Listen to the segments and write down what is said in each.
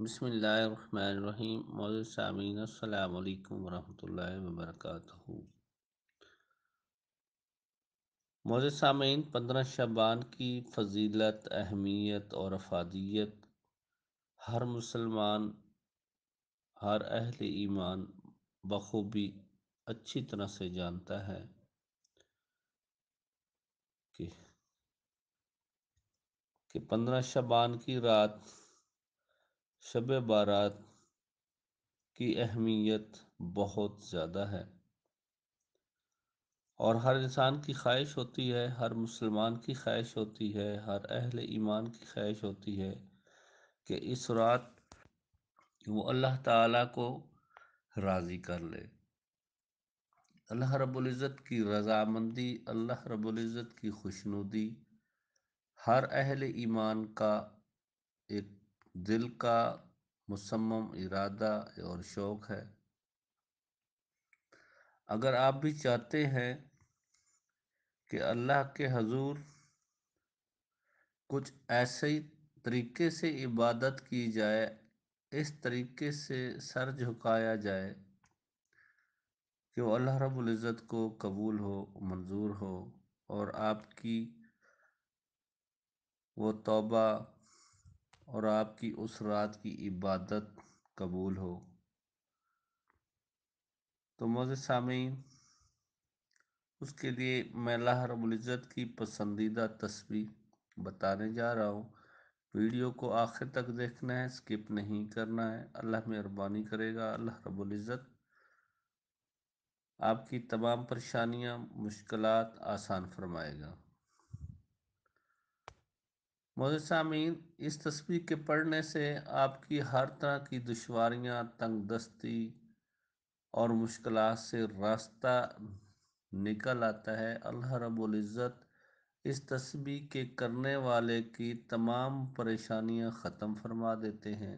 بسم اللہ الرحمن الرحیم معزز سامعین السلام علیکم ورحمۃ اللہ وبرکاتہ۔ معزز سامعین، 15 شعبان کی فضیلت، اہمیت اور افادیت ہر مسلمان، ہر اہل ایمان بخوبی اچھی طرح سے جانتا ہے کہ 15 شعبان کی رات، شب بارات کی اہمیت بہت زیادہ ہے، اور ہر انسان کی خواہش ہوتی ہے، ہر مسلمان کی خواہش ہوتی ہے، ہر اہل ایمان کی خواہش ہوتی ہے کہ اس رات وہ اللہ تعالیٰ کو راضی کر لے، اللہ رب العزت کی رضامندی، اللہ رب العزت کی خوشنودی ہر اہل ایمان کا ایک دل کا مصمم ارادہ اور شوق ہے۔ اگر آپ بھی چاہتے ہیں کہ اللہ کے حضور کچھ ایسے ہی طریقے سے عبادت کی جائے، اس طریقے سے سر جھکایا جائے کہ وہ اللہ رب العزت کو قبول ہو، منظور ہو، اور آپ کی وہ توبہ اور آپ کی اس رات کی عبادت قبول ہو، تو معزز سامعین، اس کے لیے میں اللہ رب العزت کی پسندیدہ تسبیح بتانے جا رہا ہوں۔ ویڈیو کو آخر تک دیکھنا ہے، سکپ نہیں کرنا ہے۔ اللہ مہربانی کرے گا، اللہ رب العزت آپ کی تمام پریشانیاں، مشکلات آسان فرمائے گا۔ معزز سامعین، اس تسبیح کے پڑھنے سے آپ کی ہر طرح کی دشواریاں، تنگ دستی اور مشکلات سے راستہ نکل آتا ہے۔ اللہ رب العزت اس تسبیح کے کرنے والے کی تمام پریشانیاں ختم فرما دیتے ہیں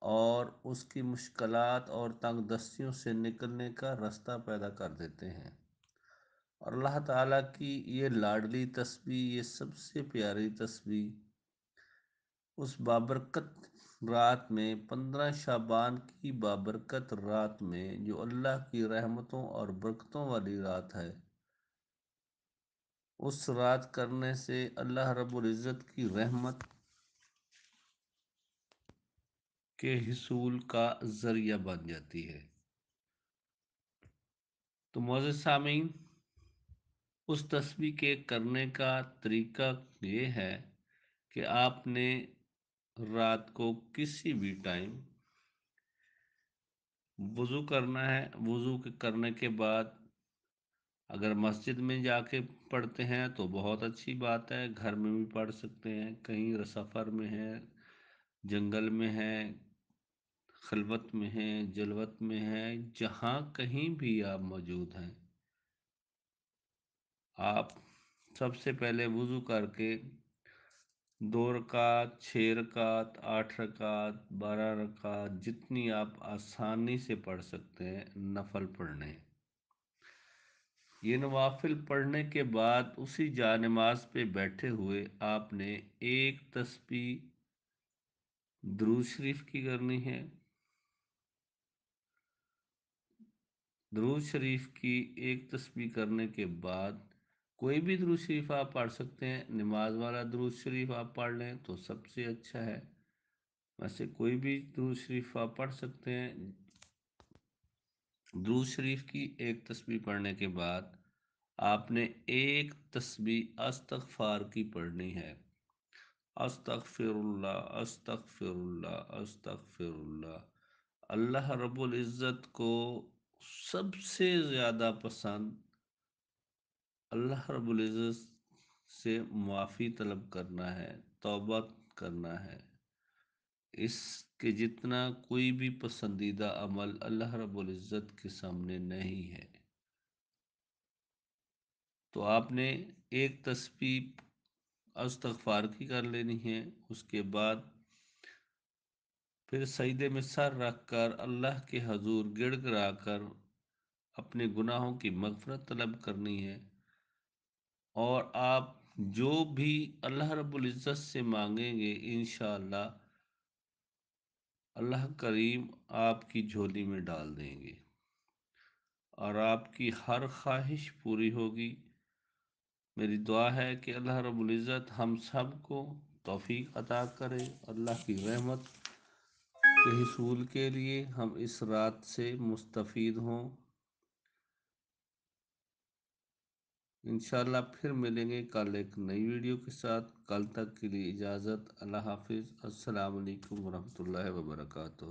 اور اس کی مشکلات اور تنگ دستیوں سے نکلنے کا راستہ پیدا کر دیتے ہیں۔ اور اللہ تعالیٰ کی یہ لاڈلی تسبیح، یہ سب سے پیاری تسبیح اس بابرکت رات میں، 15 شعبان کی بابرکت رات میں، جو اللہ کی رحمتوں اور برکتوں والی رات ہے، اس رات کرنے سے اللہ رب العزت کی رحمت کے حصول کا ذریعہ بن جاتی ہے۔ تو معزز سامعین، اس تسبیح کے کرنے کا طریقہ یہ ہے کہ آپ نے رات کو کسی بھی ٹائم وضو کرنا ہے۔ وضو کرنے کے بعد اگر مسجد میں جا کے پڑھتے ہیں تو بہت اچھی بات ہے، گھر میں بھی پڑھ سکتے ہیں، کہیں سفر میں ہیں، جنگل میں ہیں، خلوت میں ہیں، جلوت میں ہیں، جہاں کہیں بھی آپ موجود ہیں، آپ سب سے پہلے وضو کر کے 2 رکعت، 6 رکعت، 8 رکعت، 12 رکعت، جتنی آپ آسانی سے پڑھ سکتے ہیں نفل پڑھنے۔ یہ نوافل پڑھنے کے بعد اسی جا نماز پہ بیٹھے ہوئے آپ نے ایک تسبیح درود شریف کی کرنی ہے۔ درود شریف کی ایک تسبیح کرنے کے بعد کوئی بھی درود شریف آپ پڑھ سکتے ہیں، نماز والا درود شریف آپ پڑھ لیں تو سب سے اچھا ہے، ویسے کوئی بھی درود شریف آپ پڑھ سکتے ہیں۔ درود شریف کی ایک تسبیح پڑھنے کے بعد آپ نے ایک تسبیح استغفار کی پڑھنی ہے۔ استغفر اللہ، استغفر اللہ، استغفر اللہ۔ اللہ رب العزت کو سب سے زیادہ پسند اللہ رب العزت سے معافی طلب کرنا ہے، توبہ کرنا ہے۔ اس کے جتنا کوئی بھی پسندیدہ عمل اللہ رب العزت کے سامنے نہیں ہے۔ تو آپ نے ایک تسبیح استغفار کی کر لینی ہے، اس کے بعد پھر سجدے میں سر رکھ کر اللہ کے حضور گڑ گڑا کر اپنے گناہوں کی مغفرت طلب کرنی ہے، اور آپ جو بھی اللہ رب العزت سے مانگیں گے انشاءاللہ اللہ کریم آپ کی جھولی میں ڈال دیں گے اور آپ کی ہر خواہش پوری ہوگی۔ میری دعا ہے کہ اللہ رب العزت ہم سب کو توفیق عطا کرے، اللہ کی رحمت کے حصول کے لیے ہم اس رات سے مستفید ہوں۔ انشاءاللہ پھر ملیں گے کل ایک نئی ویڈیو کے ساتھ۔ کل تک کے لیے اجازت، اللہ حافظ، السلام علیکم ورحمۃ اللہ وبرکاتہ۔